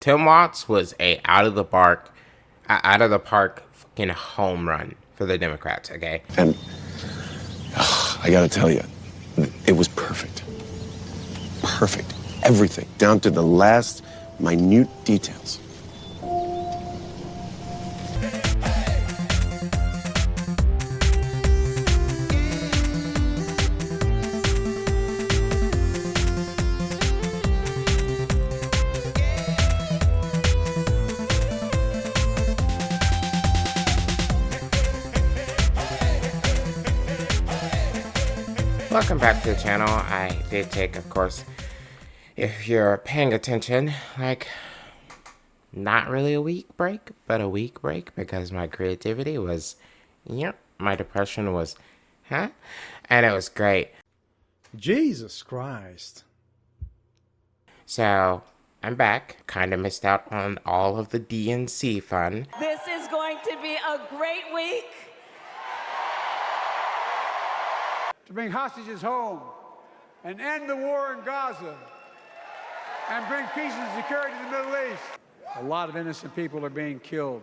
Tim Watts was a out of the park fucking home run for the Democrats, okay? And I gotta tell you, it was perfect. Perfect. Everything, down to the last minute details. Welcome back to the channel. I did take, of course, if you're paying attention, like, not really a week break, but a week break because my creativity was, my depression was, and it was great. Jesus Christ. So, I'm back. Kind of missed out on all of the DNC fun. This is going to be a great week. To bring hostages home and end the war in Gaza and bring peace and security to the Middle East. A lot of innocent people are being killed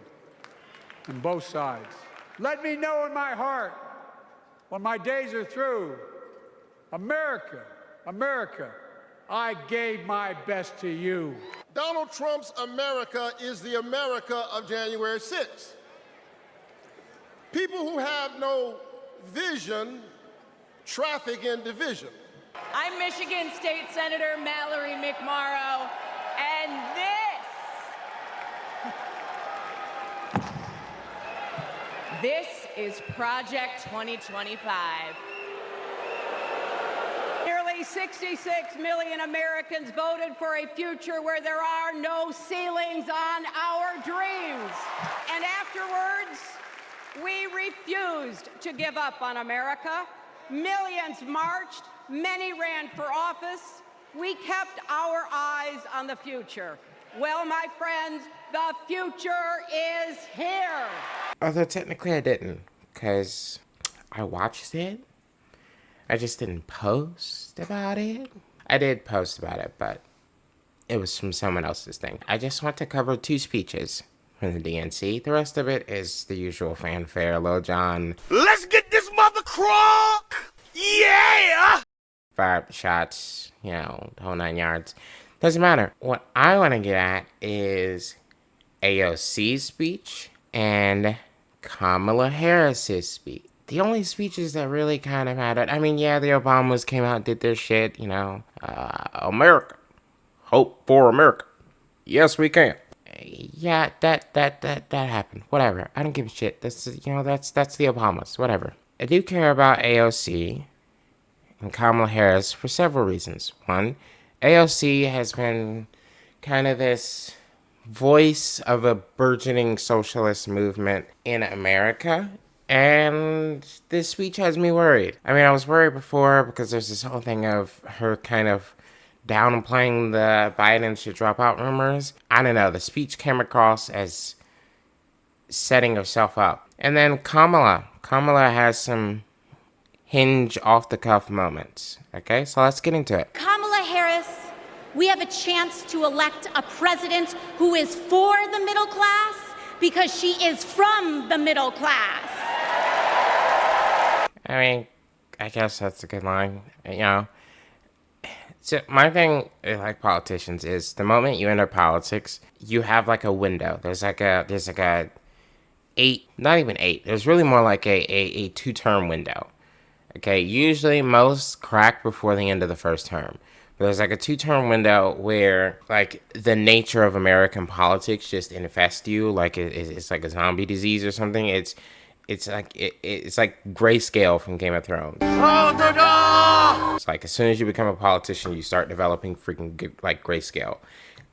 on both sides. Let me know in my heart when my days are through, America, America, I gave my best to you. Donald Trump's America is the America of January 6th. People who have no vision traffic in division. I'm Michigan State Senator Mallory McMorrow, and this is Project 2025. Nearly 66 million Americans voted for a future where there are no ceilings on our dreams. And afterwards, we refused to give up on America. Millions marched, many ran for office. We kept our eyes on the future. Well, my friends, the future is here. Although technically I didn't, because I watched it. I just didn't post about it. I did post about it, but it was from someone else's thing. I just want to cover 2 speeches from the DNC. The rest of it is the usual fanfare. Lil Jon. Let's get this mother crock! Yeah! Fire up shots, the whole 9 yards. Doesn't matter. What I want to get at is AOC's speech and Kamala Harris's speech. The only speeches that really kind of mattered. I mean, yeah, the Obamas came out and did their shit, America. Hope for America. Yes, we can. Yeah, that happened. Whatever. I don't give a shit. That's the Obamas. Whatever. I do care about AOC and Kamala Harris for several reasons. One, AOC has been kind of this voice of a burgeoning socialist movement in America, and this speech has me worried. I mean, I was worried before because there's this whole thing of her kind of downplaying the Biden should drop out rumors. I don't know, the speech came across as setting herself up. And then Kamala has some hinge off-the-cuff moments. Okay, so let's get into it. Kamala Harris, we have a chance to elect a president who is for the middle class because she is from the middle class. I mean, I guess that's a good line, So my thing, like politicians, is the moment you enter politics, you have like a window. There's like a 8, not even 8. There's really more like a 2-term window. Okay, usually most crack before the end of the first term. But there's like a 2-term window where like the nature of American politics just infests you, like it's like a zombie disease or something. It's like grayscale from Game of Thrones. It's like as soon as you become a politician, you start developing freaking like grayscale,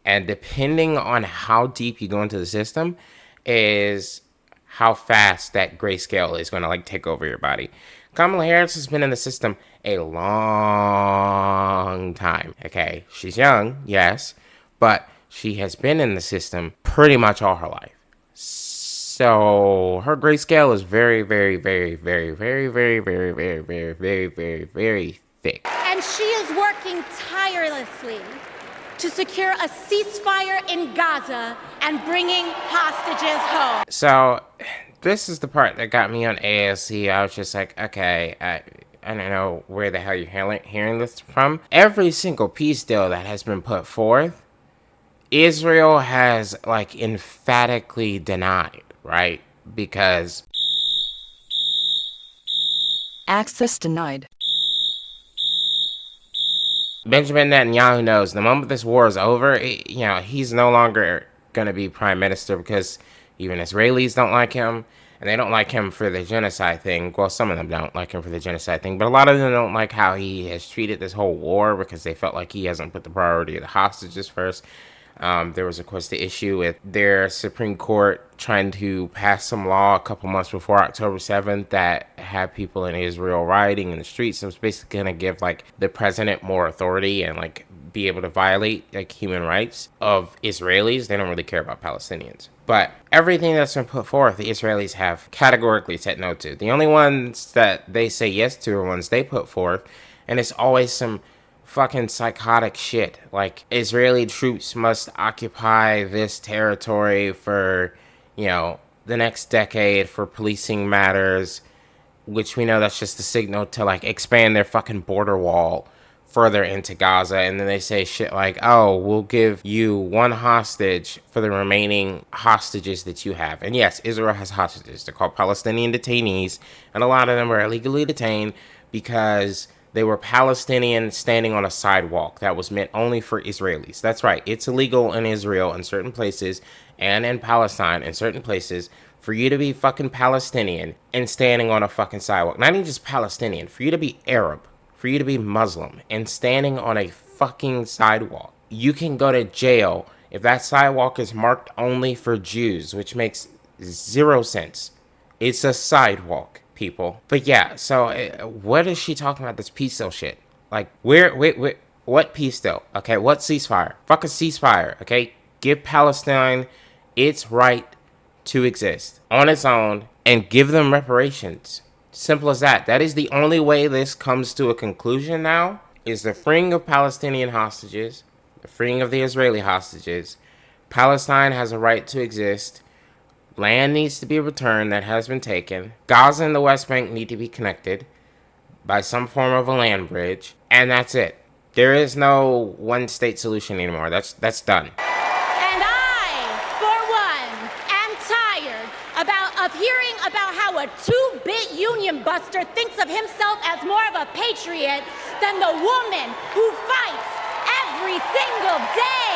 and depending on how deep you go into the system, is how fast that grayscale is going to like take over your body. Kamala Harris has been in the system a long time. Okay, she's young, yes, but she has been in the system pretty much all her life. So her grayscale is very, very, very, very, very, very, very, very, very, very, very, very thick. And she is working tirelessly to secure a ceasefire in Gaza and bringing hostages home. So, this is the part that got me on AOC. I was just like, okay, I don't know where the hell you're hearing this from. Every single peace deal that has been put forth, Israel has, like, emphatically denied, right? Because access denied. Benjamin Netanyahu knows the moment this war is over, he's no longer going to be prime minister because even Israelis don't like him, and they don't like him for the genocide thing. Well, some of them don't like him for the genocide thing, but a lot of them don't like how he has treated this whole war because they felt like he hasn't put the priority of the hostages first. There was, of course, the issue with their Supreme Court trying to pass some law a couple months before October 7th that had people in Israel rioting in the streets. So it was basically going to give, like, the president more authority and, like, be able to violate, like, human rights of Israelis. They don't really care about Palestinians. But everything that's been put forth, the Israelis have categorically said no to. The only ones that they say yes to are ones they put forth, and it's always some fucking psychotic shit. Like, Israeli troops must occupy this territory for, the next decade for policing matters, which we know that's just a signal to, like, expand their fucking border wall further into Gaza. And then they say shit like, oh, we'll give you one hostage for the remaining hostages that you have. And yes, Israel has hostages. They're called Palestinian detainees, and a lot of them are illegally detained because they were Palestinians standing on a sidewalk that was meant only for Israelis. That's right. It's illegal in Israel in certain places and in Palestine in certain places for you to be fucking Palestinian and standing on a fucking sidewalk. Not even just Palestinian, for you to be Arab, for you to be Muslim and standing on a fucking sidewalk. You can go to jail if that sidewalk is marked only for Jews, which makes zero sense. It's a sidewalk, people. But yeah, so what is she talking about, this peace deal shit? Like, what peace deal? Okay, what ceasefire? Fuck a ceasefire, okay? Give Palestine its right to exist on its own and give them reparations. Simple as that. That is the only way this comes to a conclusion now, is the freeing of Palestinian hostages, the freeing of the Israeli hostages. Palestine has a right to exist. Land needs to be returned that has been taken. Gaza and the West Bank need to be connected by some form of a land bridge. And that's it. There is no one-state solution anymore. That's done. And I, for one, am tired of hearing about how a two-bit union buster thinks of himself as more of a patriot than the woman who fights every single day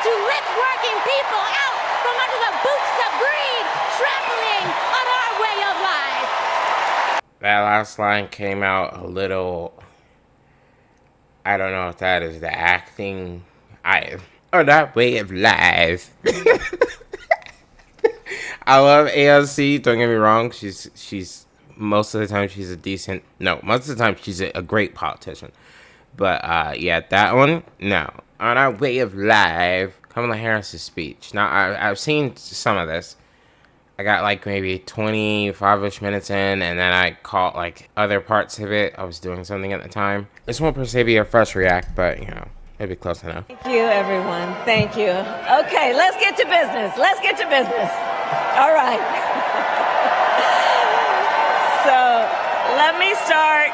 to lift working people out from under the boots of greed, trampling on our way of life. That last line came out a little, I don't know if that is the acting, or that way of life. I love AOC, don't get me wrong, she's most of the time she's most of the time she's a great politician. But yeah, that one, no. On our way of life, Kamala Harris's speech. Now, I've seen some of this. I got like maybe 25-ish minutes in, and then I caught like other parts of it. I was doing something at the time. This won't per se be a fresh react, but maybe close enough. Thank you, everyone. Thank you. Okay, let's get to business. Let's get to business. All right. So let me start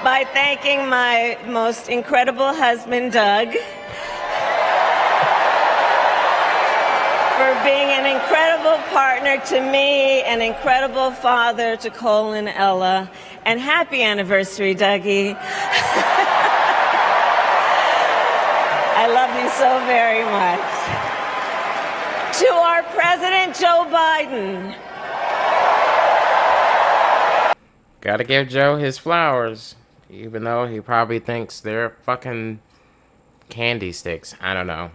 by thanking my most incredible husband, Doug, for being an incredible partner to me, an incredible father to Cole and Ella, and happy anniversary, Dougie. I love you so very much. To our President Joe Biden. Gotta give Joe his flowers, even though he probably thinks they're fucking candy sticks. I don't know.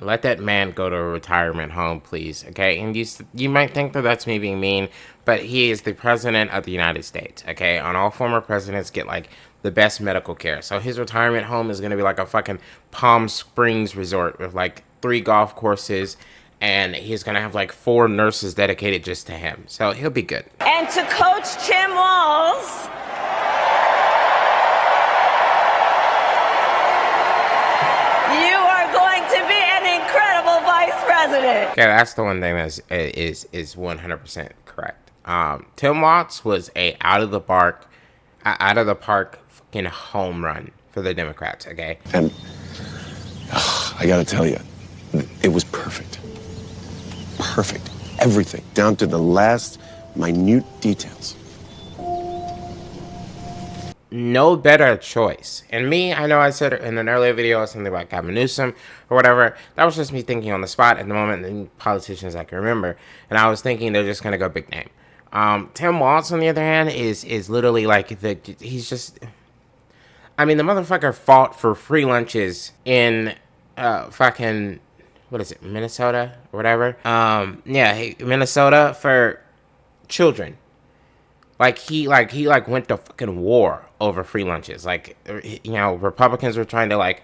Let that man go to a retirement home, please, okay? And you might think that that's me being mean, but he is the president of the United States, okay? And all former presidents get, like, the best medical care. So his retirement home is going to be like a fucking Palm Springs resort with, like, 3 golf courses, and he's going to have, like, 4 nurses dedicated just to him. So he'll be good. And to Coach Tim Walz, you vice president. Okay, that's the one thing that is 100% correct. Tim Walz was a out of the park fucking home run for the Democrats. Okay, And I gotta tell you, it was perfect. Perfect. Everything, down to the last minute details. no better choice. And me, I know I said in an earlier video something about Gavin Newsom or whatever. That was just me thinking on the spot at the moment, and politicians I can remember. And I was thinking they're just gonna go big name. Tim Walz, on the other hand, is literally like he's just. I mean, the motherfucker fought for free lunches in fucking, what is it, Minnesota or whatever. Yeah, Minnesota for children. He went to fucking war over free lunches. Republicans were trying to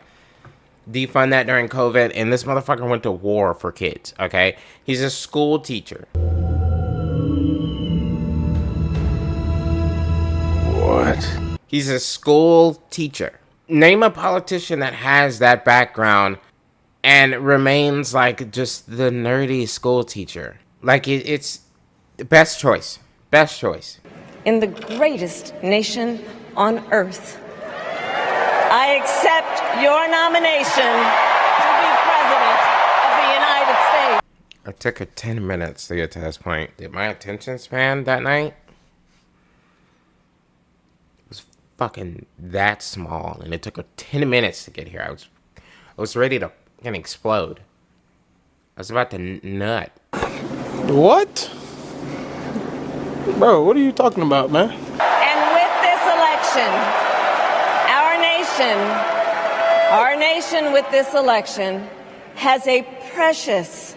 defund that during COVID, and this motherfucker went to war for kids. Okay, he's a school teacher. What? He's a school teacher. Name a politician that has that background and remains just the nerdy school teacher. It's the best choice. Best choice. In the greatest nation on earth, I accept your nomination to be president of the United States. It took her 10 minutes to get to this point. Did my attention span that night was fucking that small, and it took her 10 minutes to get here. I was ready to fucking explode. I was about to nut. What? Bro, what are you talking about, man? And with this election, our nation with this election has a precious,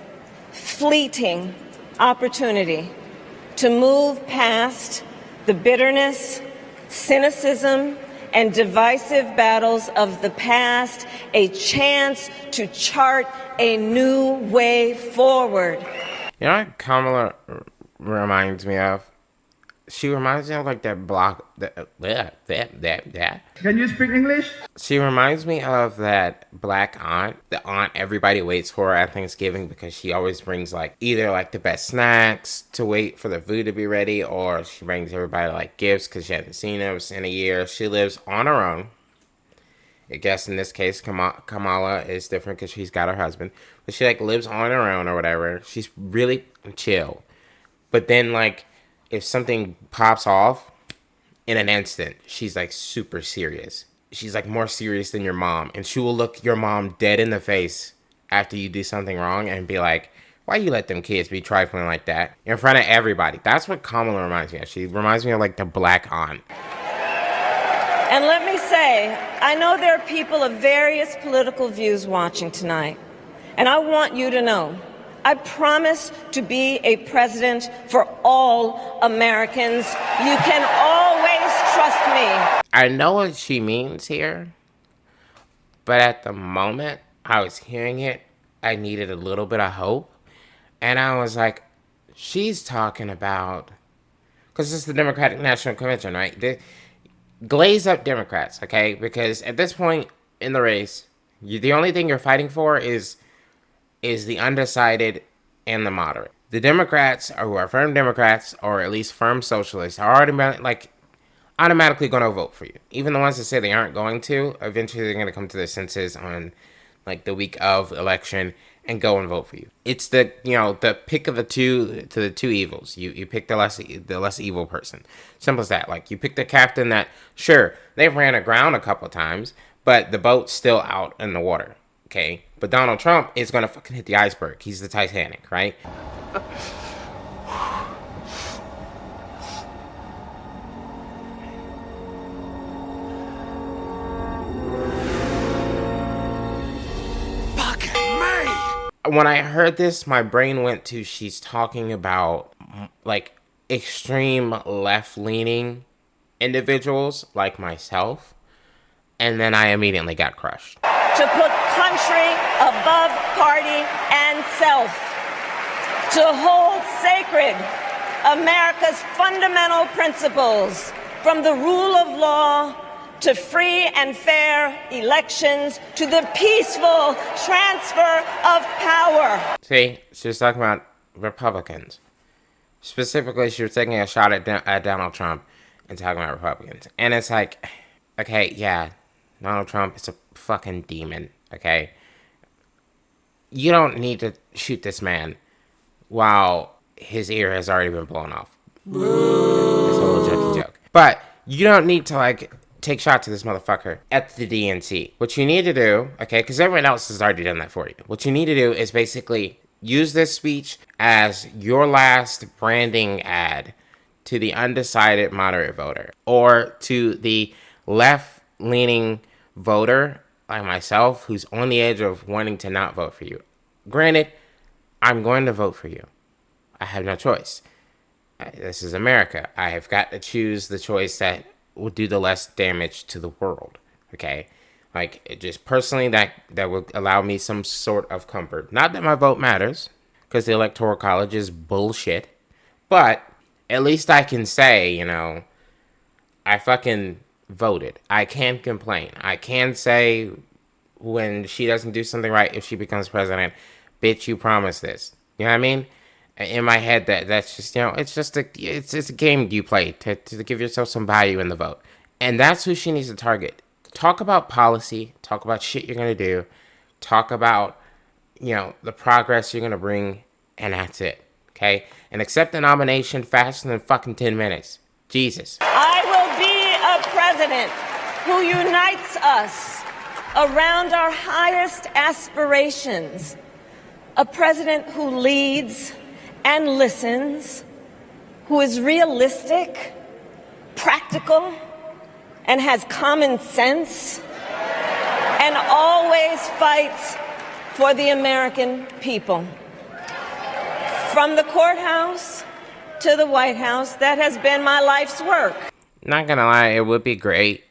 fleeting opportunity to move past the bitterness, cynicism, and divisive battles of the past, a chance to chart a new way forward. You know what Kamala reminds me of? She reminds me of that block. Can you speak English? She reminds me of that black aunt, the aunt everybody waits for at Thanksgiving because she always brings either the best snacks to wait for the food to be ready, or she brings everybody gifts because she hasn't seen them in a year. She lives on her own. I guess in this case, Kamala is different because she's got her husband, but she lives on her own or whatever. She's really chill, but then if something pops off in an instant, she's super serious. She's more serious than your mom, and she will look your mom dead in the face after you do something wrong and be like, why you let them kids be trifling like that in front of everybody? That's what Kamala reminds me of. She reminds me of the black aunt. And let me say, I know there are people of various political views watching tonight, and I want you to know, I promise to be a president for all Americans. You can always trust me. I know what she means here, but at the moment I was hearing it, I needed a little bit of hope. And I was like, she's talking about, because this is the Democratic National Convention, right? Glaze up Democrats, okay? Because at this point in the race, the only thing you're fighting for is the undecided and the moderate. The Democrats, who are firm Democrats, or at least firm socialists, are automatically going to vote for you. Even the ones that say they aren't going to, eventually they're going to come to their senses on the week of election and go and vote for you. It's the pick of the two evils. You pick the less evil person. Simple as that. You pick the captain that, sure, they've ran aground a couple of times, but the boat's still out in the water. Okay, but Donald Trump is gonna fucking hit the iceberg. He's the Titanic, right? Fucking me! When I heard this, my brain went to she's talking about extreme left-leaning individuals like myself, and then I immediately got crushed. To put country above party and self. To hold sacred America's fundamental principles, from the rule of law to free and fair elections, to the peaceful transfer of power. See, she was talking about Republicans. Specifically, she was taking a shot at Donald Trump and talking about Republicans. And it's like, okay, yeah, Donald Trump is a fucking demon, okay? You don't need to shoot this man while his ear has already been blown off. It's a little jokey joke. But you don't need to, like, take shots at this motherfucker at the DNC. What you need to do, okay, because everyone else has already done that for you. What you need to do is basically use this speech as your last branding ad to the undecided moderate voter or to the left-leaning voter like myself who's on the edge of wanting to not vote for you. Granted, I'm going to vote for you. I have no choice. This is America. I have got to choose the choice that will do the less damage to the world. Okay? Like, it just personally, that would allow me some sort of comfort. Not that my vote matters, because the Electoral College is bullshit. But at least I can say, you know, I fucking voted. I can complain. I can say when she doesn't do something right, if she becomes president, bitch, you promised this. You know what I mean? In my head, that's just, you know, it's just a game you play to give yourself some value in the vote. And that's who she needs to target. Talk about policy. Talk about shit you're going to do. Talk about, you know, the progress you're going to bring. And that's it. Okay? And accept the nomination faster than fucking 10 minutes. Jesus. I will be a president who unites us around our highest aspirations. A president who leads and listens, who is realistic, practical, and has common sense, and always fights for the American people. From the courthouse to the White House, that has been my life's work. Not gonna lie, it would be great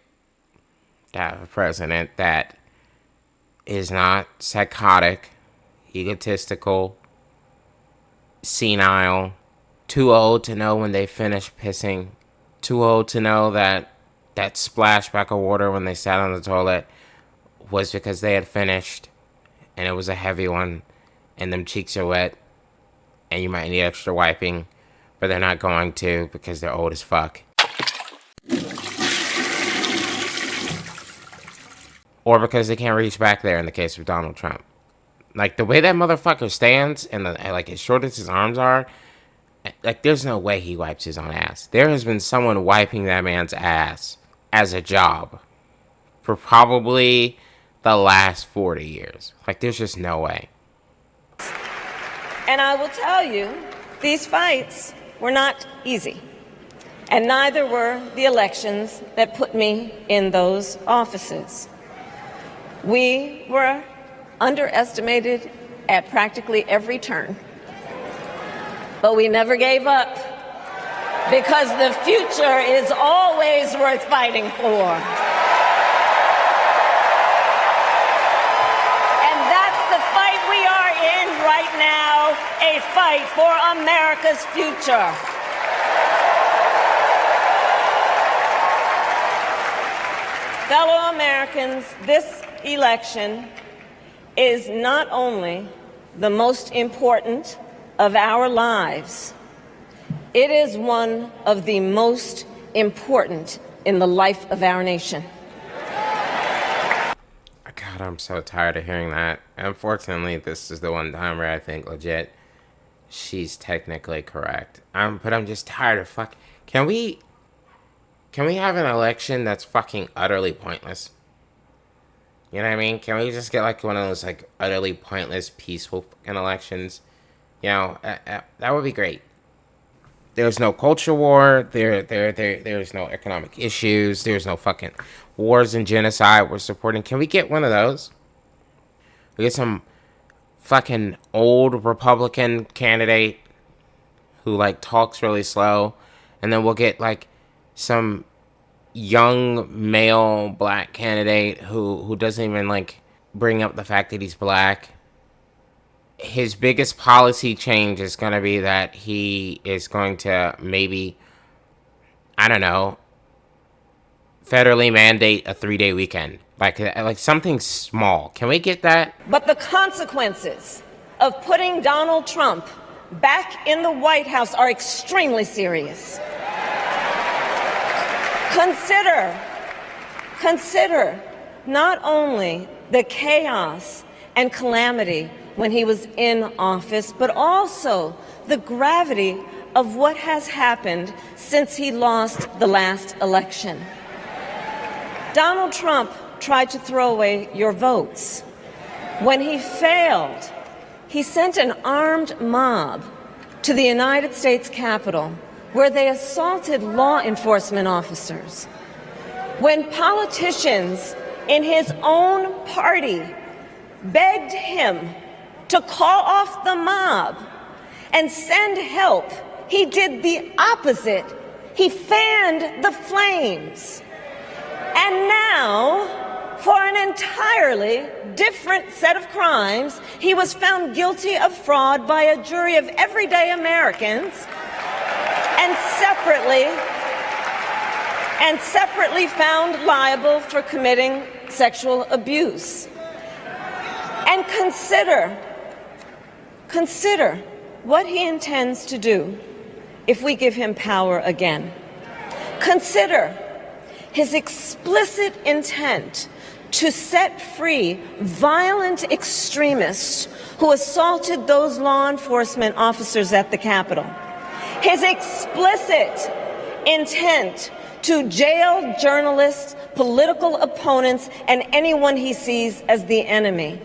to have a president that is not psychotic, egotistical, senile, too old to know when they finish pissing, too old to know that that splashback of water when they sat on the toilet was because they had finished and it was a heavy one and them cheeks are wet and you might need extra wiping, but they're not going to because they're old as fuck. Or because they can't reach back there in the case of Donald Trump. Like, the way that motherfucker stands and, like, as short as his arms are, like, there's no way he wipes his own ass. There has been someone wiping that man's ass as a job for probably the last 40 years. Like, there's just no way. And I will tell you, these fights were not easy. And neither were the elections that put me in those offices. We were underestimated at practically every turn. But we never gave up, because the future is always worth fighting for. And that's the fight we are in right now, a fight for America's future. Fellow Americans, this election is not only the most important of our lives, it is one of the most important in the life of our nation. God, I'm so tired of hearing that. Unfortunately, this is the one time where I think legit she's technically correct. But I'm just tired of fuck. Can we have an election that's fucking utterly pointless? You know what I mean? Can we just get like one of those like utterly pointless, peaceful fucking elections? You know, that would be great. There's no culture war. There's no economic issues. There's no fucking wars and genocide we're supporting. Can we get one of those? We get some fucking old Republican candidate who like talks really slow, and then we'll get like some young male black candidate who doesn't even like bring up the fact that he's black. His biggest policy change is going to be that he is going to maybe, I don't know, federally mandate a 3-day weekend. Like something small. Can we get that? But the consequences of putting Donald Trump back in the White House are extremely serious. Consider not only the chaos and calamity when he was in office, but also the gravity of what has happened since he lost the last election. Donald Trump tried to throw away your votes. When he failed, he sent an armed mob to the United States Capitol where they assaulted law enforcement officers. When politicians in his own party begged him to call off the mob and send help, he did the opposite. He fanned the flames. And now, for an entirely different set of crimes, he was found guilty of fraud by a jury of everyday Americans and separately found liable for committing sexual abuse. And consider what he intends to do if we give him power again. Consider his explicit intent to set free violent extremists who assaulted those law enforcement officers at the Capitol. His explicit intent to jail journalists, political opponents, and anyone he sees as the enemy.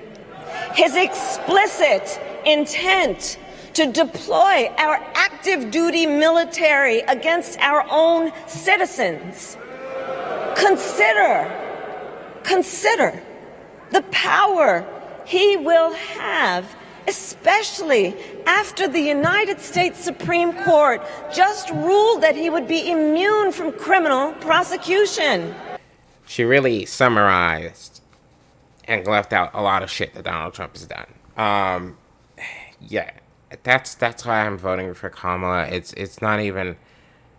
His explicit intent to deploy our active duty military against our own citizens. Consider the power he will have, especially after the United States Supreme Court just ruled that he would be immune from criminal prosecution. She really summarized and left out a lot of shit that Donald Trump has done. Yeah, that's why I'm voting for Kamala. It's not even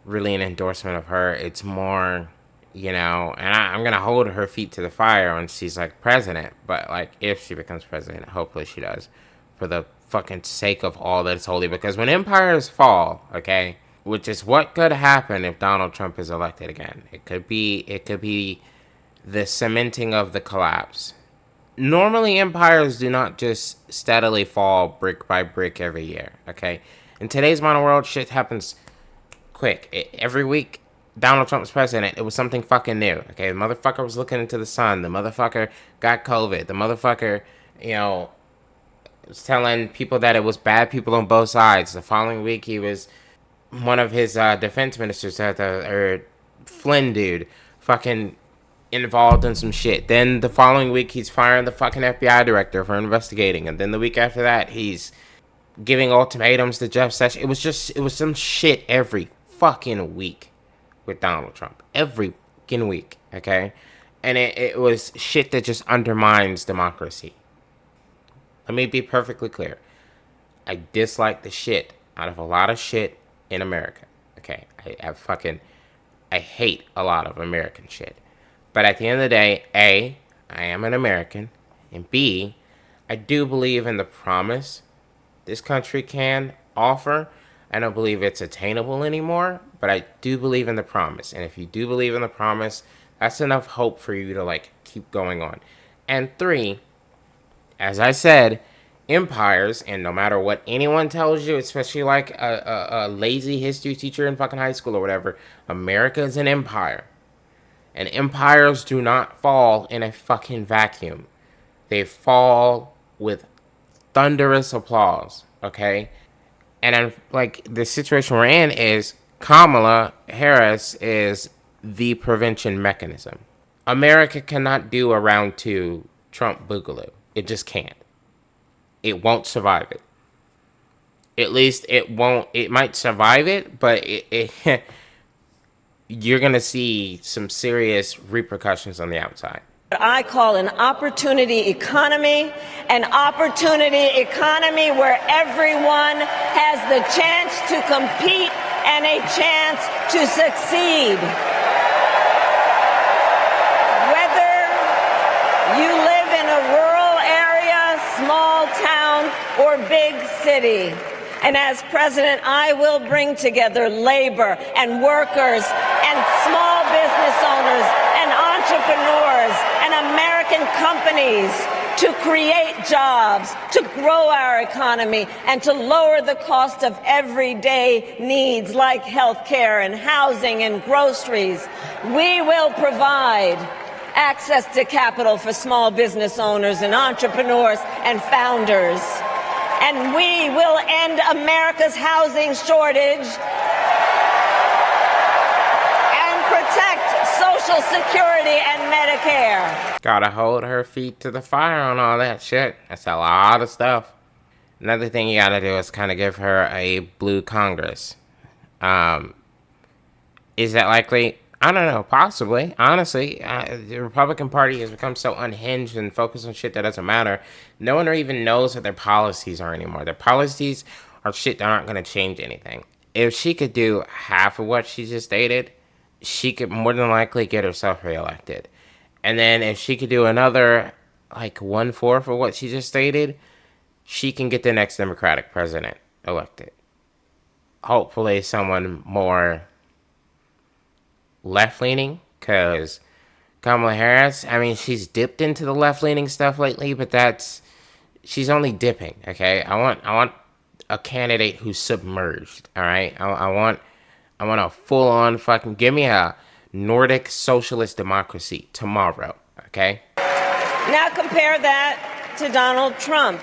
really an endorsement of her. It's more, and I'm gonna hold her feet to the fire when she's like president. But like, if she becomes president, hopefully she does, for the fucking sake of all that's holy. Because when empires fall, okay, which is what could happen if Donald Trump is elected again. It could be the cementing of the collapse. Normally, empires do not just steadily fall brick by brick every year, okay? In today's modern world, shit happens quick. Every week, Donald Trump's president, it was something fucking new, okay? The motherfucker was looking into the sun. The motherfucker got COVID. The motherfucker, was telling people that it was bad people on both sides. The following week, he was one of his defense ministers, Flynn dude, fucking involved in some shit. Then the following week, he's firing the fucking FBI director for investigating. And then the week after that, he's giving ultimatums to Jeff Sessions. It was some shit every fucking week with Donald Trump. Every fucking week, okay? And it was shit that just undermines democracy. Let me be perfectly clear. I dislike the shit out of a lot of shit in America, okay? I hate a lot of American shit. But at the end of the day, A, I am an American, and B, I do believe in the promise this country can offer. I don't believe it's attainable anymore, but I do believe in the promise. And if you do believe in the promise, that's enough hope for you to, keep going on. And 3, as I said, empires, and no matter what anyone tells you, especially a lazy history teacher in fucking high school or whatever, America is an empire. And empires do not fall in a fucking vacuum. They fall with thunderous applause, okay? And the situation we're in is Kamala Harris is the prevention mechanism. America cannot do a round 2 Trump boogaloo. It just can't. It won't survive it. At least it won't. It might survive it, but you're going to see some serious repercussions on the outside. I call an opportunity economy where everyone has the chance to compete and a chance to succeed. or big city. And as president, I will bring together labor and workers and small business owners and entrepreneurs and American companies to create jobs, to grow our economy, and to lower the cost of everyday needs like health care and housing and groceries. We will provide access to capital for small business owners and entrepreneurs and founders. And we will end America's housing shortage and protect Social Security and Medicare. Gotta hold her feet to the fire on all that shit. That's a lot of stuff. Another thing you gotta do is kind of give her a blue Congress. Is that likely? I don't know, possibly. Honestly, the Republican Party has become so unhinged and focused on shit that doesn't matter. No one even knows what their policies are anymore. Their policies are shit that aren't going to change anything. If she could do half of what she just stated, she could more than likely get herself reelected. And then if she could do another, like, 1/4 of what she just stated, she can get the next Democratic president elected. Hopefully someone more left-leaning, because Kamala Harris, I mean, she's dipped into the left-leaning stuff lately, but she's only dipping, okay? I want a candidate who's submerged, all right? I want a full-on fucking, give me a Nordic socialist democracy tomorrow, okay? Now compare that to Donald Trump,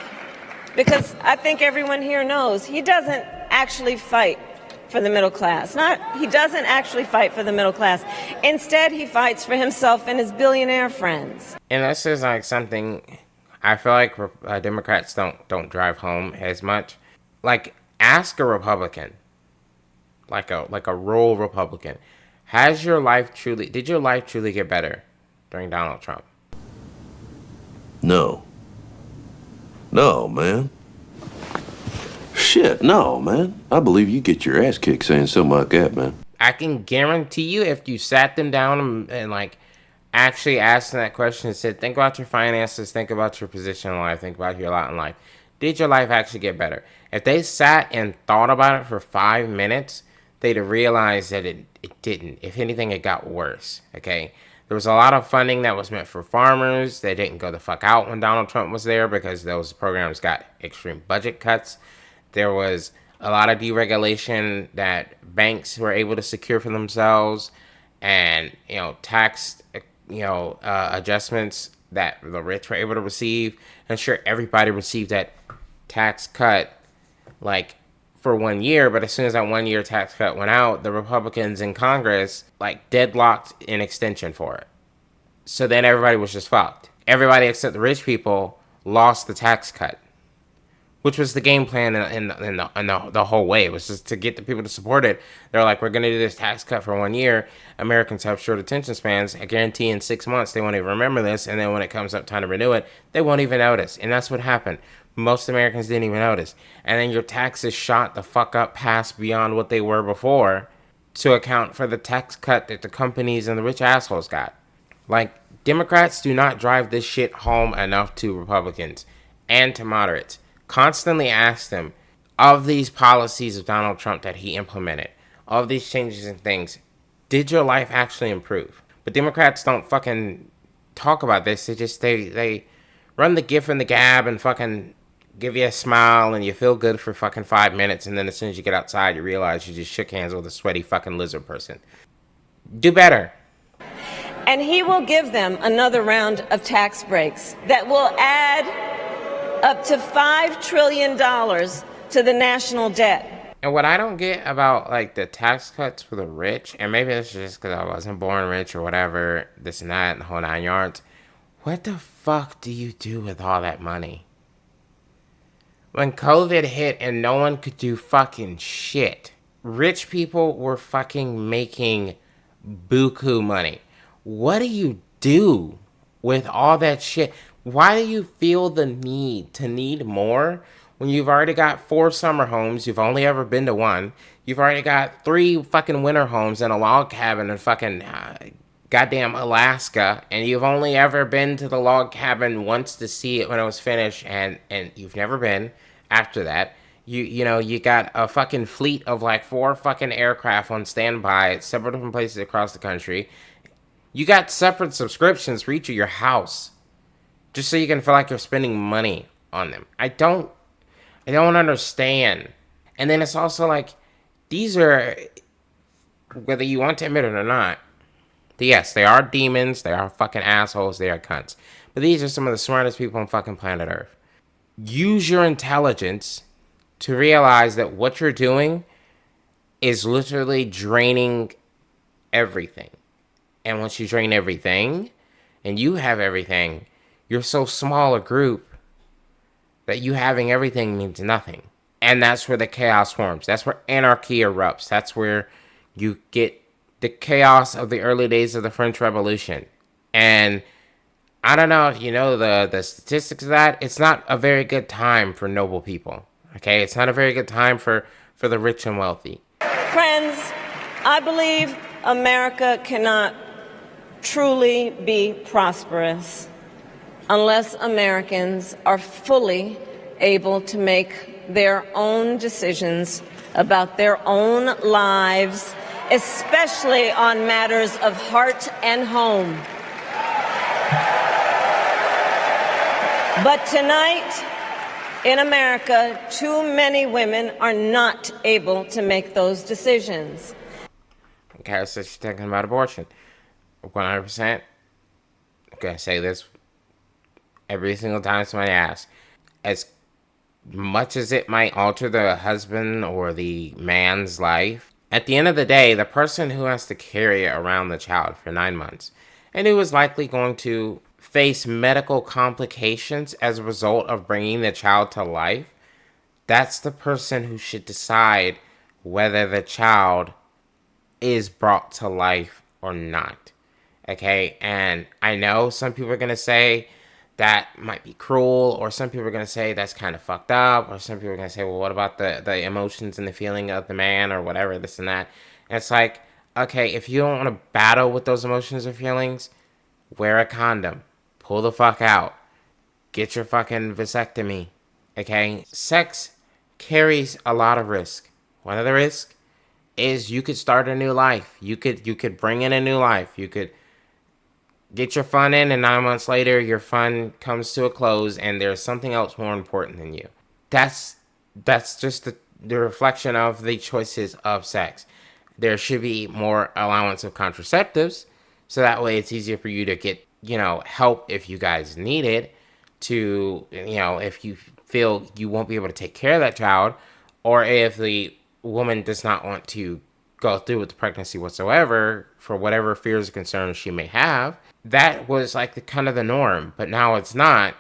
because I think everyone here knows he doesn't actually fight for the middle class. He doesn't actually fight for the middle class. Instead, he fights for himself and his billionaire friends. And this is like something I feel like Democrats don't drive home as much. Like, ask a Republican, like a rural Republican, did your life truly get better during Donald Trump? No, man. Shit, no, man. I believe you get your ass kicked saying something like that, man. I can guarantee you, if you sat them down and like actually asked them that question and said, think about your finances, think about your position in life, think about your lot in life, did your life actually get better? If they sat and thought about it for 5 minutes, they'd have realized that it didn't. If anything, it got worse, okay? There was a lot of funding that was meant for farmers. They didn't go the fuck out when Donald Trump was there because those programs got extreme budget cuts. There was a lot of deregulation that banks were able to secure for themselves, and tax adjustments that the rich were able to receive. And sure, everybody received that tax cut like for 1 year, but as soon as that 1 year tax cut went out, the Republicans in Congress like deadlocked an extension for it. So then everybody was just fucked. Everybody except the rich people lost the tax cut, which was the game plan in the whole way. It was just to get the people to support it. They're like, we're going to do this tax cut for 1 year. Americans have short attention spans. I guarantee in 6 months they won't even remember this. And then when it comes up time to renew it, they won't even notice. And that's what happened. Most Americans didn't even notice. And then your taxes shot the fuck up past beyond what they were before to account for the tax cut that the companies and the rich assholes got. Like, Democrats do not drive this shit home enough to Republicans and to moderates. Constantly ask them, of these policies of Donald Trump that he implemented, of these changes and things, did your life actually improve? But Democrats don't fucking talk about this. They run the gif and the gab and fucking give you a smile and you feel good for fucking 5 minutes, and then as soon as you get outside you realize you just shook hands with a sweaty fucking lizard person. Do better. And he will give them another round of tax breaks that will add up to $5 trillion to the national debt. And what I don't get about like the tax cuts for the rich, and maybe it's just because I wasn't born rich or whatever, this and that and the whole 9 yards, what the fuck do you do with all that money? When COVID hit and no one could do fucking shit, rich people were fucking making buku money. What do you do with all that shit? Why do you feel the need to need more when you've already got 4 summer homes, you've only ever been to 1, you've already got 3 fucking winter homes and a log cabin in fucking goddamn Alaska, and you've only ever been to the log cabin once to see it when it was finished, and you've never been after that. You got a fucking fleet of like 4 fucking aircraft on standby at several different places across the country. You got separate subscriptions for each of your house, just so you can feel like you're spending money on them. I don't understand. And then it's also like, these are, whether you want to admit it or not, yes, they are demons, they are fucking assholes, they are cunts. But these are some of the smartest people on fucking planet Earth. Use your intelligence to realize that what you're doing is literally draining everything. And once you drain everything, and you have everything, you're so small a group that you having everything means nothing. And that's where the chaos forms. That's where anarchy erupts. That's where you get the chaos of the early days of the French Revolution. And I don't know if you know the statistics of that. It's not a very good time for noble people. Okay? It's not a very good time for the rich and wealthy. Friends, I believe America cannot truly be prosperous unless Americans are fully able to make their own decisions about their own lives, especially on matters of heart and home. But tonight, in America, too many women are not able to make those decisions. Okay, so she's talking about abortion. 100%. I'm going to say this every single time somebody asks. As much as it might alter the husband or the man's life, at the end of the day, the person who has to carry around the child for 9 months and who is likely going to face medical complications as a result of bringing the child to life, that's the person who should decide whether the child is brought to life or not. Okay, and I know some people are going to say that might be cruel, or some people are going to say that's kind of fucked up, or some people are going to say, well, what about the emotions and the feeling of the man, or whatever, this and that. And it's like, okay, if you don't want to battle with those emotions or feelings, wear a condom. Pull the fuck out. Get your fucking vasectomy. Okay? Sex carries a lot of risk. One of the risks is you could start a new life. You could bring in a new life. You could get your fun in, and 9 months later, your fun comes to a close, and there's something else more important than you. That's just the reflection of the choices of sex. There should be more allowance of contraceptives, so that way it's easier for you to get, help if you guys need it, to, if you feel you won't be able to take care of that child, or if the woman does not want to go through with the pregnancy whatsoever for whatever fears or concerns she may have. That was like the norm, but now it's not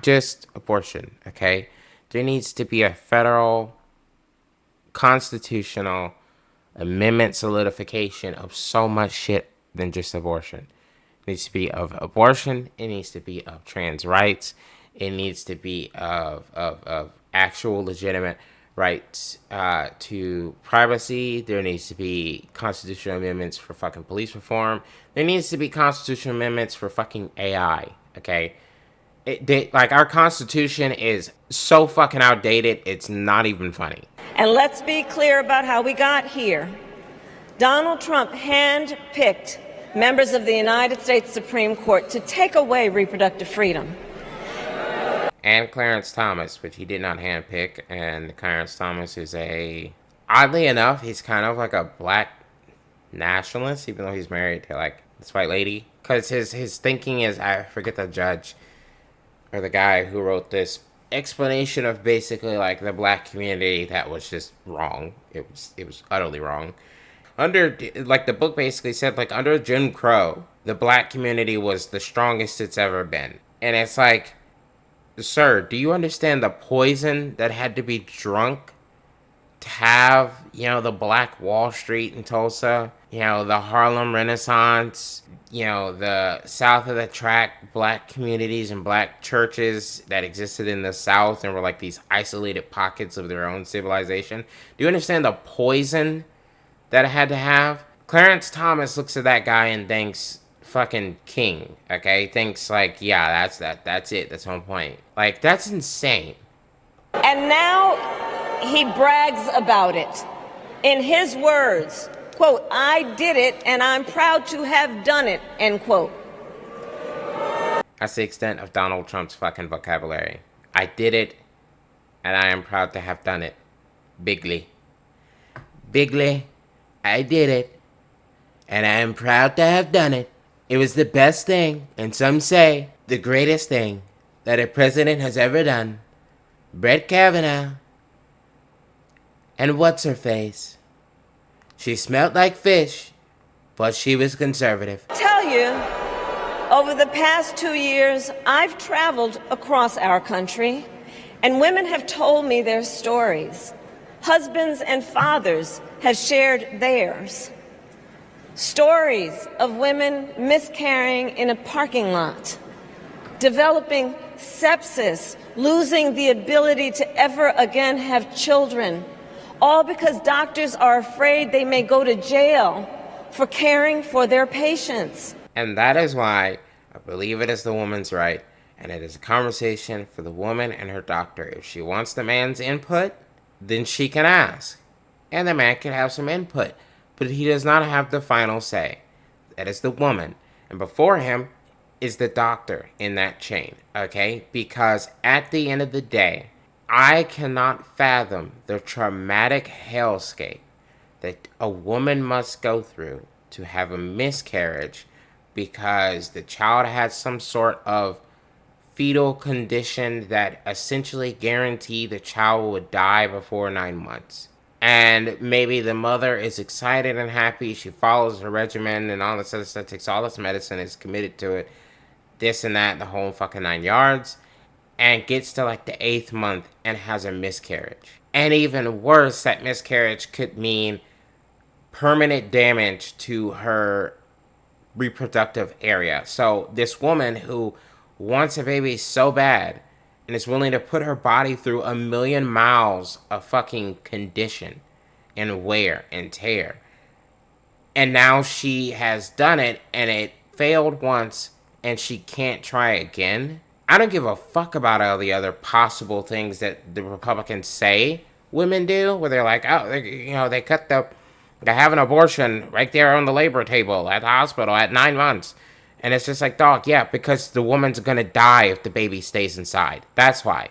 just abortion. Okay, there needs to be a federal constitutional amendment solidification of so much shit than just abortion. It needs to be of abortion. It needs to be of trans rights. It needs to be of actual legitimate rights to privacy. There needs to be constitutional amendments for fucking police reform. There needs to be constitutional amendments for fucking AI. Okay, our Constitution is so fucking outdated. It's not even funny. And let's be clear about how we got here. Donald Trump handpicked members of the United States Supreme Court to take away reproductive freedom. And Clarence Thomas, which he did not handpick. And Clarence Thomas is oddly enough, he's kind of like a black nationalist, even though he's married to like this white lady. Because his thinking is, I forget the judge or the guy who wrote this explanation of basically like the black community that was just wrong. It was utterly wrong. Under, like, the book basically said, like, under Jim Crow, the black community was the strongest it's ever been. And it's like, sir, do you understand the poison that had to be drunk to have, the Black Wall Street in Tulsa, the Harlem Renaissance, the south of the track black communities and black churches that existed in the South and were like these isolated pockets of their own civilization? Do you understand the poison that it had to have Clarence Thomas looks at that guy and thinks fucking king, okay? Thinks like, yeah, that's it, that's my point. Like, that's insane. And now he brags about it. In his words, quote, "I did it and I'm proud to have done it," end quote. That's the extent of Donald Trump's fucking vocabulary. I did it and I am proud to have done it. Bigly. Bigly, I did it and I am proud to have done it. It was the best thing, and some say the greatest thing, that a president has ever done. Brett Kavanaugh. And what's her face? She smelled like fish, but she was conservative. Tell you, over the past 2 years, I've traveled across our country, and women have told me their stories. Husbands and fathers have shared theirs. Stories of women miscarrying in a parking lot, developing sepsis, losing the ability to ever again have children, all because doctors are afraid they may go to jail for caring for their patients. And that is why I believe it is the woman's right, and it is a conversation for the woman and her doctor. If she wants the man's input, then she can ask, and the man can have some input, but he does not have the final say. That is the woman, and before him is the doctor in that chain, okay? Because at the end of the day, I cannot fathom the traumatic hellscape that a woman must go through to have a miscarriage because the child had some sort of fetal condition that essentially guaranteed the child would die before 9 months. And maybe the mother is excited and happy, she follows the regimen and all this other stuff, takes all this medicine, is committed to it, this and that, the whole fucking 9 yards, and gets to like the 8th month and has a miscarriage. And even worse, that miscarriage could mean permanent damage to her reproductive area. So this woman who wants a baby so bad and is willing to put her body through 1,000,000 miles of fucking condition and wear and tear. And now she has done it and it failed once and she can't try again. I don't give a fuck about all the other possible things that the Republicans say women do, where they're like, oh, they have an abortion right there on the labor table at the hospital at 9 months. And it's just like, dog, yeah, because the woman's gonna die if the baby stays inside. That's why.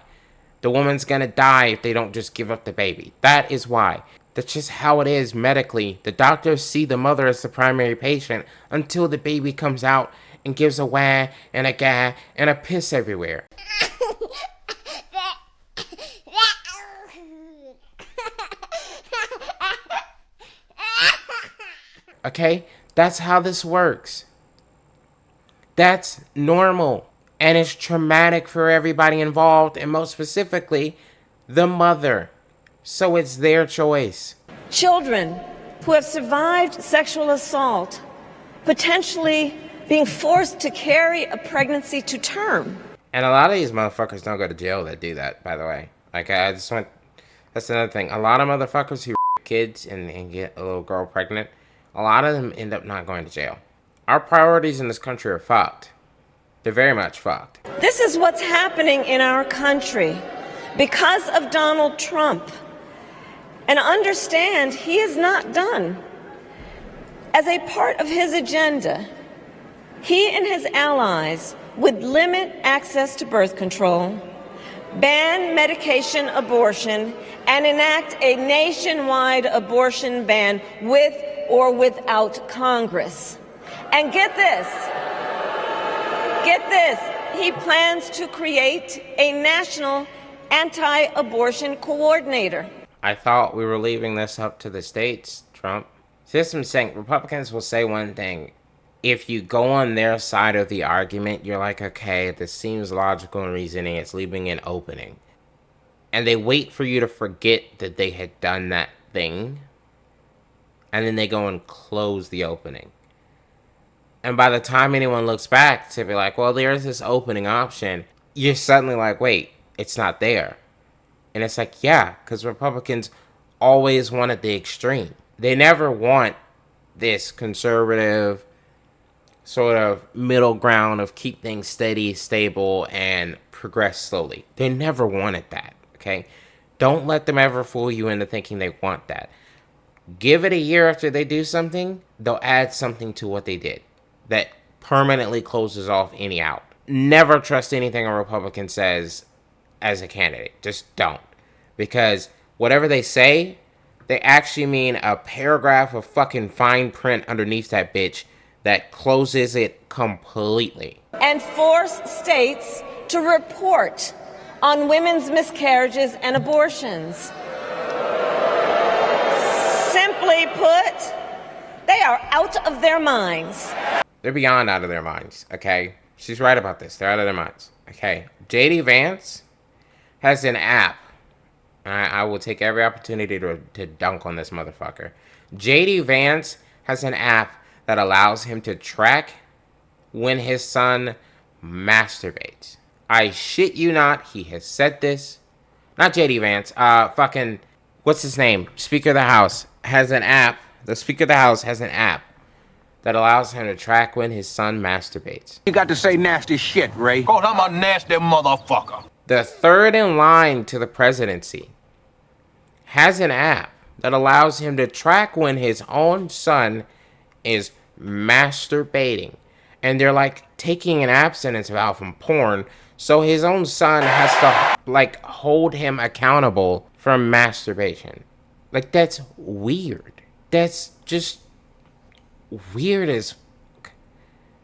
The woman's gonna die if they don't just give up the baby. That is why. That's just how it is medically. The doctors see the mother as the primary patient until the baby comes out and gives a wah and a gah and a piss everywhere. Okay? That's how this works. That's normal. And it's traumatic for everybody involved, and most specifically, the mother. So it's their choice. Children who have survived sexual assault, potentially being forced to carry a pregnancy to term. And a lot of these motherfuckers don't go to jail that do that, by the way. Like, that's another thing. A lot of motherfuckers who kids and get a little girl pregnant, a lot of them end up not going to jail. Our priorities in this country are fucked. They're very much fucked. This is what's happening in our country because of Donald Trump. And understand, he is not done. As a part of his agenda, he and his allies would limit access to birth control, ban medication abortion, and enact a nationwide abortion ban with or without Congress. And get this, he plans to create a national anti-abortion coordinator. I thought we were leaving this up to the states, Trump. System saying Republicans will say one thing. If you go on their side of the argument, you're like, okay, this seems logical and reasoning. It's leaving an opening. And they wait for you to forget that they had done that thing. And then they go and close the opening. And by the time anyone looks back to be like, well, there's this opening option, you're suddenly like, wait, it's not there. And it's like, yeah, because Republicans always want at the extreme. They never want this conservative sort of middle ground of keep things steady, stable, and progress slowly. They never wanted that, okay? Don't let them ever fool you into thinking they want that. Give it a year after they do something, they'll add something to what they did that permanently closes off any out. Never trust anything a Republican says as a candidate. Just don't. Because whatever they say, they actually mean a paragraph of fucking fine print underneath that bitch that closes it completely. And force states to report on women's miscarriages and abortions. Simply put, they are out of their minds. They're beyond out of their minds, okay? She's right about this. They're out of their minds, okay? J.D. Vance has an app. I will take every opportunity to dunk on this motherfucker. J.D. Vance has an app that allows him to track when his son masturbates. I shit you not, he has said this. Not J.D. Vance, what's his name? Speaker of the House has an app. The Speaker of the House has an app that allows him to track when his son masturbates. You got to say nasty shit, Ray. God, I'm a nasty motherfucker. The third in line to the presidency has an app that allows him to track when his own son is masturbating. And they're like taking an abstinence vow from porn, so his own son has to like hold him accountable for masturbation. Like, that's weird. That's just weird as fuck.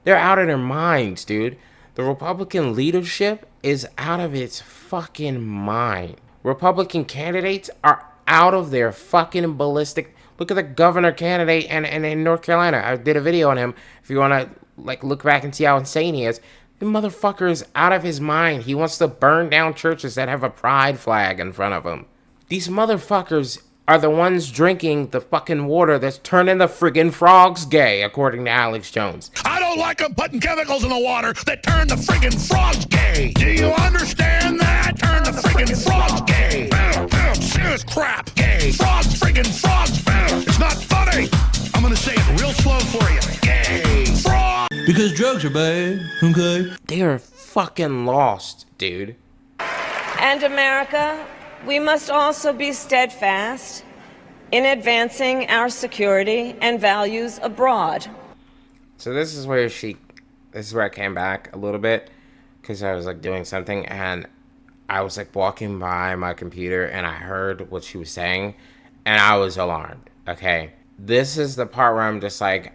They're out of their minds, dude. The Republican leadership is out of its fucking mind. Republican candidates are out of their fucking ballistic. Look at the governor candidate in North Carolina. I did a video on him. If you want to like look back and see how insane he is. The motherfucker is out of his mind. He wants to burn down churches that have a pride flag in front of him. These motherfuckers are the ones drinking the fucking water that's turning the friggin' frogs gay, according to Alex Jones. I don't like them putting chemicals in the water that turn the friggin' frogs gay. Do you understand that? Turn the friggin' frogs gay. Serious crap. Gay. Frogs, friggin' frogs. It's not funny. I'm gonna say it real slow for you. Gay. Frog. Because drugs are bad, okay? They are fucking lost, dude. And America, we must also be steadfast in advancing our security and values abroad. So this is where I came back a little bit, because I was like doing something and I was like walking by my computer and I heard what she was saying and I was alarmed. Okay, this is the part where I'm just like,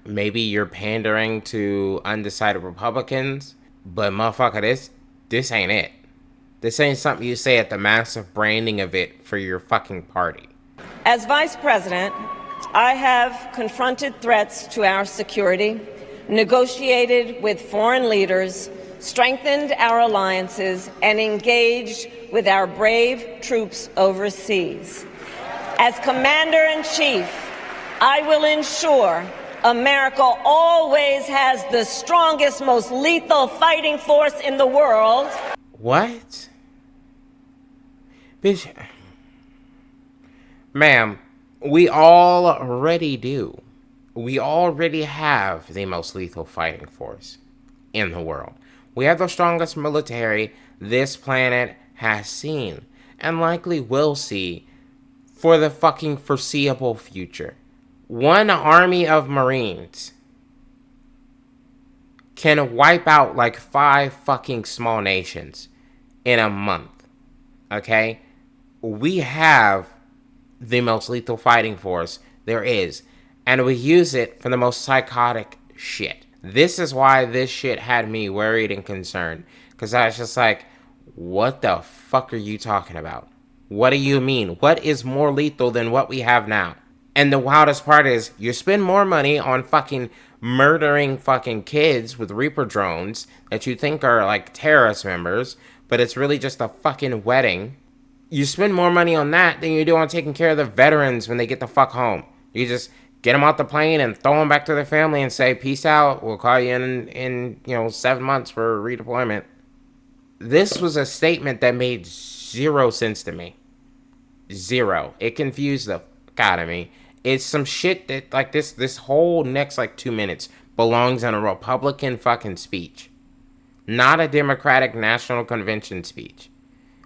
maybe you're pandering to undecided Republicans, but motherfucker, this ain't it. This ain't something you say at the massive branding of it for your fucking party. As Vice President, I have confronted threats to our security, negotiated with foreign leaders, strengthened our alliances, and engaged with our brave troops overseas. As Commander-in-Chief, I will ensure America always has the strongest, most lethal fighting force in the world. What? Bitch. Ma'am, we already do. We already have the most lethal fighting force in the world. We have the strongest military this planet has seen, and likely will see for the fucking foreseeable future. One army of Marines can wipe out like 5 fucking small nations in a month. Okay? We have the most lethal fighting force there is, and we use it for the most psychotic shit. This is why this shit had me worried and concerned, because I was just like, what the fuck are you talking about? What do you mean? What is more lethal than what we have now? And the wildest part is, you spend more money on fucking murdering fucking kids with Reaper drones that you think are like terrorist members, but it's really just a fucking wedding. You spend more money on that than you do on taking care of the veterans when they get the fuck home. You just get them off the plane and throw them back to their family and say, peace out, we'll call you in 7 months for redeployment. This was a statement that made zero sense to me. Zero. It confused the fuck out of me. It's some shit that, like, this whole next, like, 2 minutes belongs in a Republican fucking speech. Not a Democratic National Convention speech.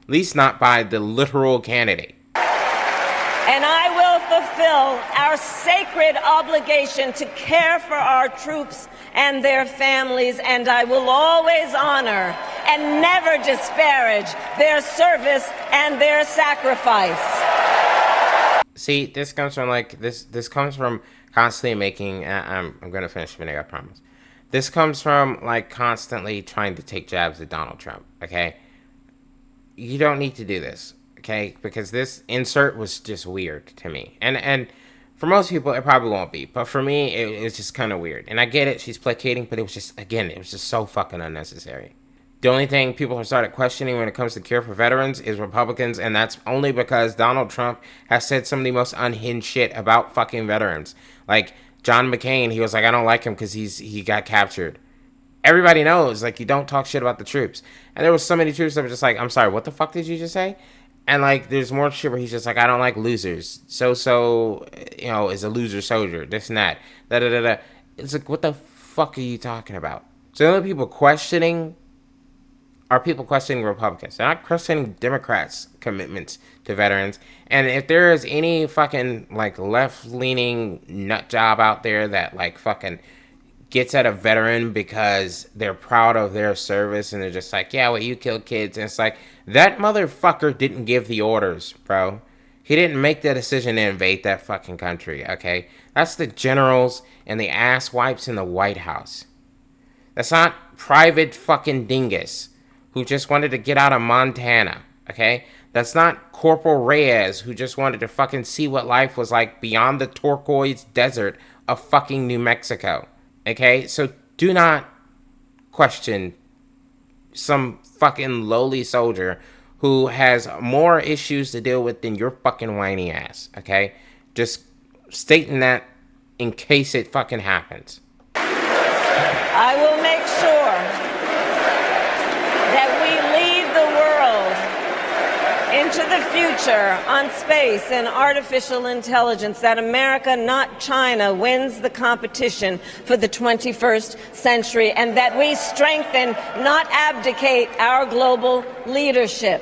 At least not by the literal candidate. And I will fulfill our sacred obligation to care for our troops and their families, and I will always honor and never disparage their service and their sacrifice. See, this comes from, like, this comes from constantly making, I'm gonna finish the video, I promise. This comes from, like, constantly trying to take jabs at Donald Trump, okay? You don't need to do this, okay? Because this insert was just weird to me. And for most people, it probably won't be. But for me, it was just kind of weird. And I get it, she's placating, but it was just, again, it was just so fucking unnecessary. The only thing people have started questioning when it comes to care for veterans is Republicans, and that's only because Donald Trump has said some of the most unhinged shit about fucking veterans. Like, John McCain, he was like, I don't like him because he got captured. Everybody knows, like, you don't talk shit about the troops. And there was so many troops that were just like, I'm sorry, what the fuck did you just say? And, like, there's more shit where he's just like, I don't like losers. So, you know, is a loser soldier, this and that. Da-da-da-da. It's like, what the fuck are you talking about? So the only people questioning are people questioning Republicans. They're not questioning Democrats' commitments to veterans. And if there is any fucking, like, left-leaning nut job out there that, like, fucking gets at a veteran because they're proud of their service and they're just like, yeah, well, you killed kids. And it's like, that motherfucker didn't give the orders, bro. He didn't make the decision to invade that fucking country, okay? That's the generals and the ass wipes in the White House. That's not Private fucking Dingus who just wanted to get out of Montana, okay? That's not Corporal Reyes who just wanted to fucking see what life was like beyond the turquoise desert of fucking New Mexico, okay? So do not question some fucking lowly soldier who has more issues to deal with than your fucking whiny ass, okay? Just stating that in case it fucking happens. I will make sure that we lead the world into the future on space and artificial intelligence, that America, not China, wins the competition for the 21st century, and that we strengthen, not abdicate, our global leadership.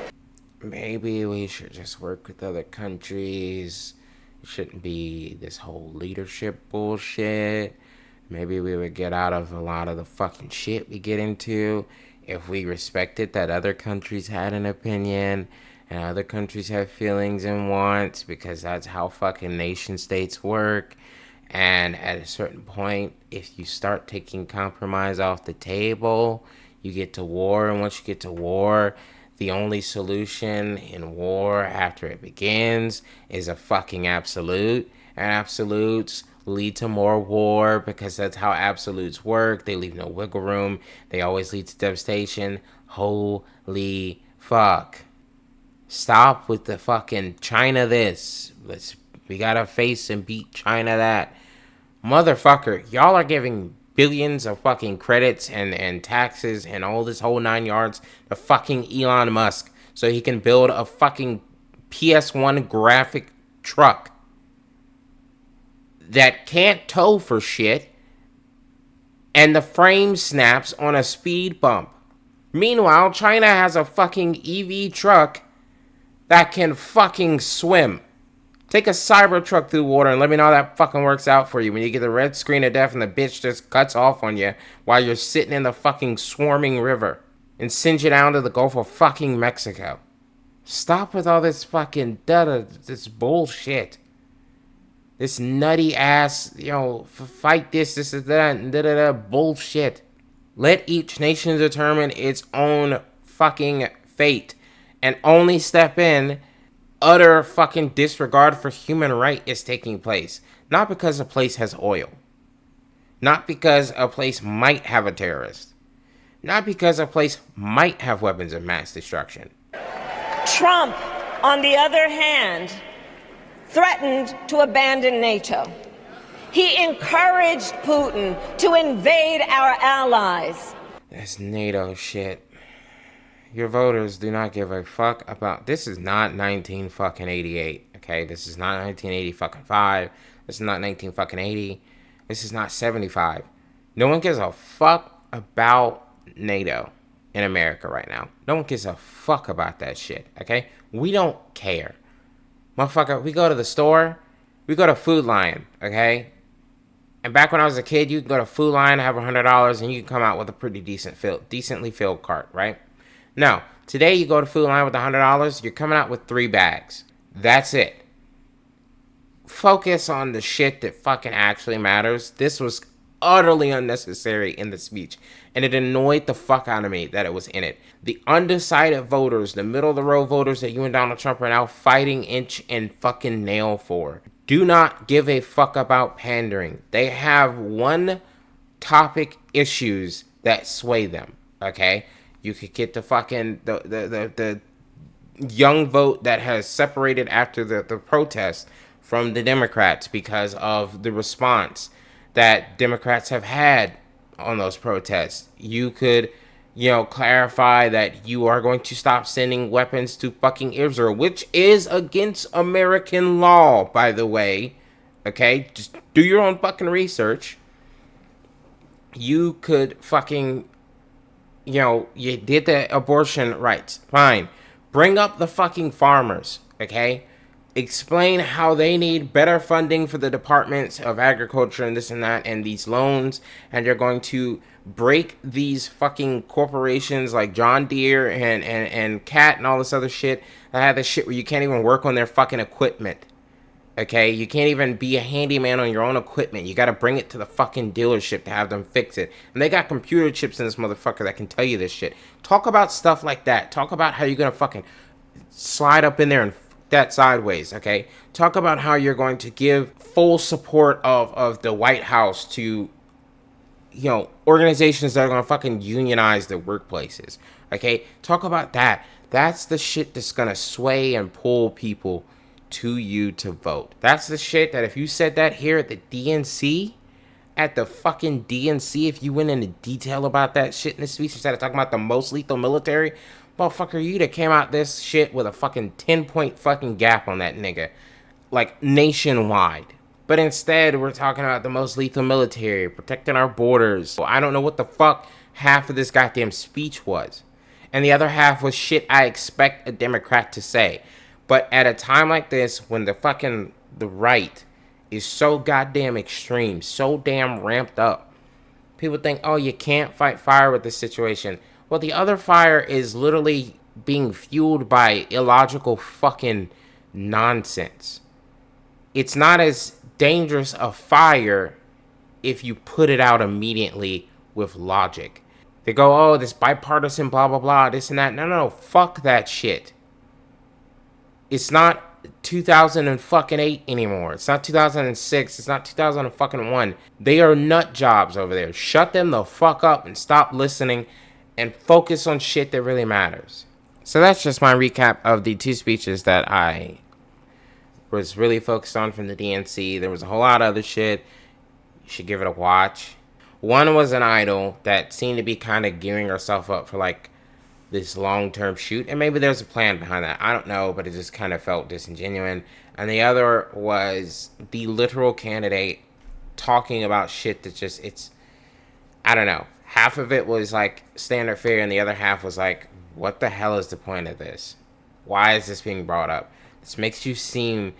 Maybe we should just work with other countries. It shouldn't be this whole leadership bullshit. Maybe we would get out of a lot of the fucking shit we get into if we respected that other countries had an opinion and other countries have feelings and wants, because that's how fucking nation states work. And at a certain point, if you start taking compromise off the table, you get to war. And once you get to war, the only solution in war after it begins is a fucking absolute. And absolutes lead to more war because that's how absolutes work. They leave no wiggle room. They always lead to devastation. Holy fuck. Stop with the fucking China this. We gotta face and beat China that. Motherfucker, y'all are giving billions of fucking credits and taxes and all this whole 9 yards to fucking Elon Musk so he can build a fucking PS1 graphic truck that can't tow for shit, and the frame snaps on a speed bump. Meanwhile, China has a fucking EV truck that can fucking swim. Take a Cybertruck through water and let me know how that fucking works out for you when you get the red screen of death and the bitch just cuts off on you while you're sitting in the fucking swarming river and sends you down to the Gulf of fucking Mexico. Stop with all this fucking this bullshit. This nutty ass, you know, fight this, that, bullshit. Let each nation determine its own fucking fate and only step in utter fucking disregard for human right is taking place. Not because a place has oil. Not because a place might have a terrorist. Not because a place might have weapons of mass destruction. Trump, on the other hand, threatened to abandon NATO. He encouraged Putin to invade our allies. That's NATO shit. Your voters do not give a fuck about... This is not 1988, okay? This is not 1980 fucking 5. This is not 1980. This is not 75. No one gives a fuck about NATO in America right now. No one gives a fuck about that shit, okay? We don't care. Motherfucker, we go to the store, we go to Food Lion, okay? And back when I was a kid, you could go to Food Lion, have $100, and you can come out with a pretty decently filled cart, right? No, today you go to Food Lion with $100, you're coming out with 3 bags. That's it. Focus on the shit that fucking actually matters. This was utterly unnecessary in the speech, and it annoyed the fuck out of me that it was in it. The undecided voters, the middle of the road voters that you and Donald Trump are now fighting inch and fucking nail for, do not give a fuck about pandering. They have one topic issues that sway them, okay? You could get the fucking the young vote that has separated after the protest from the Democrats because of the response that Democrats have had on those protests. You could, clarify that you are going to stop sending weapons to fucking Israel, which is against American law, by the way. Okay? Just do your own fucking research. You could fucking, you did the abortion rights. Fine. Bring up the fucking farmers, okay? Explain how they need better funding for the departments of agriculture and this and that and these loans, and you're going to break these fucking corporations like John Deere and Cat and all this other shit that have this shit where you can't even work on their fucking equipment. Okay, you can't even be a handyman on your own equipment. You got to bring it to the fucking dealership to have them fix it. And they got computer chips in this motherfucker that can tell you this shit. Talk about stuff like that. Talk about how you're going to fucking slide up in there and that sideways, okay? Talk about how you're going to give full support of the White House to, organizations that are going to fucking unionize their workplaces, okay? Talk about that. That's the shit that's going to sway and pull people to you to vote. That's the shit that if you said that here at the DNC, if you went into detail about that shit in the speech instead of talking about the most lethal military, motherfucker, you'd have came out this shit with a fucking 10-point fucking gap on that nigga. Like, nationwide. But instead, we're talking about the most lethal military, protecting our borders. Well, I don't know what the fuck half of this goddamn speech was. And the other half was shit I expect a Democrat to say. But at a time like this, when the right is so goddamn extreme, so damn ramped up, people think, oh, you can't fight fire with this situation. Well, the other fire is literally being fueled by illogical fucking nonsense. It's not as dangerous a fire if you put it out immediately with logic. They go, oh, this bipartisan blah, blah, blah, this and that. No, fuck that shit. It's not 2008 anymore. It's not 2006. It's not 2001. They are nut jobs over there. Shut them the fuck up and stop listening and focus on shit that really matters. So that's just my recap of the 2 speeches that I was really focused on from the DNC. There was a whole lot of other shit. You should give it a watch. One was an idol that seemed to be kind of gearing herself up for like this long-term shoot, and maybe there's a plan behind that. I don't know, but it just kind of felt disingenuous. And the other was the literal candidate talking about shit that just, I don't know. Half of it was like standard fare, and the other half was like, what the hell is the point of this? Why is this being brought up? This makes you seem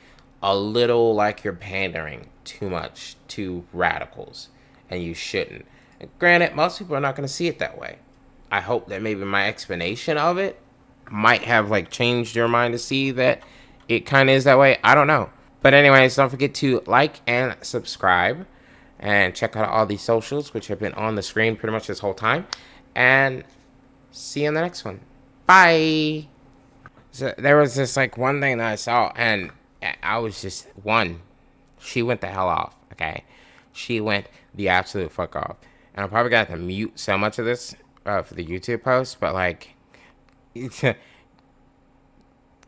a little like you're pandering too much to radicals, and you shouldn't. And granted, most people are not going to see it that way. I hope that maybe my explanation of it might have like changed your mind to see that it kind of is that way. I don't know. But anyways, don't forget to like and subscribe and check out all these socials, which have been on the screen pretty much this whole time. And see you in the next one. Bye. So there was this like one thing that I saw, and I was just she went the hell off. Okay. She went the absolute fuck off. And I probably got to mute so much of this for the YouTube post, but like,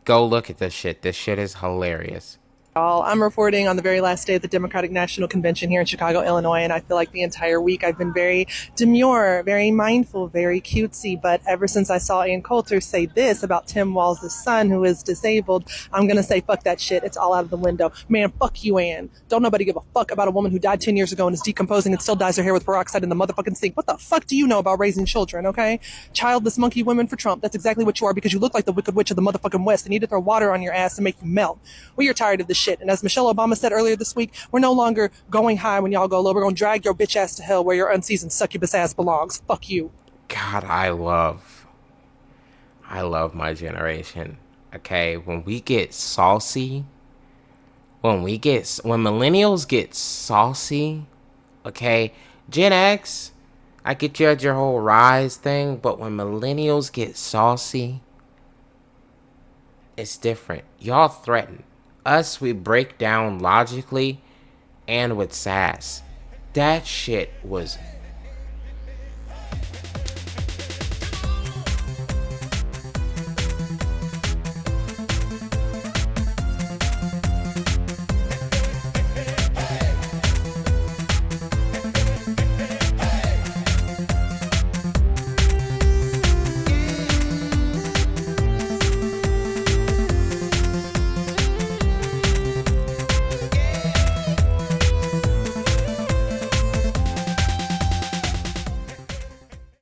go look at this shit. This shit is hilarious. I'm reporting on the very last day of the Democratic National Convention here in Chicago, Illinois, and I feel like the entire week I've been very demure, very mindful, very cutesy, but ever since I saw Ann Coulter say this about Tim Walz' son who is disabled, I'm going to say fuck that shit. It's all out of the window. Man, fuck you, Ann. Don't nobody give a fuck about a woman who died 10 years ago and is decomposing and still dyes her hair with peroxide in the motherfucking sink. What the fuck do you know about raising children, okay? Childless monkey women for Trump. That's exactly what you are because you look like the Wicked Witch of the motherfucking West. They need to throw water on your ass and make you melt. We are tired of this shit. And as Michelle Obama said earlier this week, we're no longer going high when y'all go low. We're going to drag your bitch ass to hell where your unseasoned succubus ass belongs. Fuck you. God, I love my generation. Okay, when we get saucy, when millennials get saucy, okay, Gen X, I get you at your whole rise thing, but when millennials get saucy, it's different. Y'all threaten. Us, we break down logically and with sass. That shit was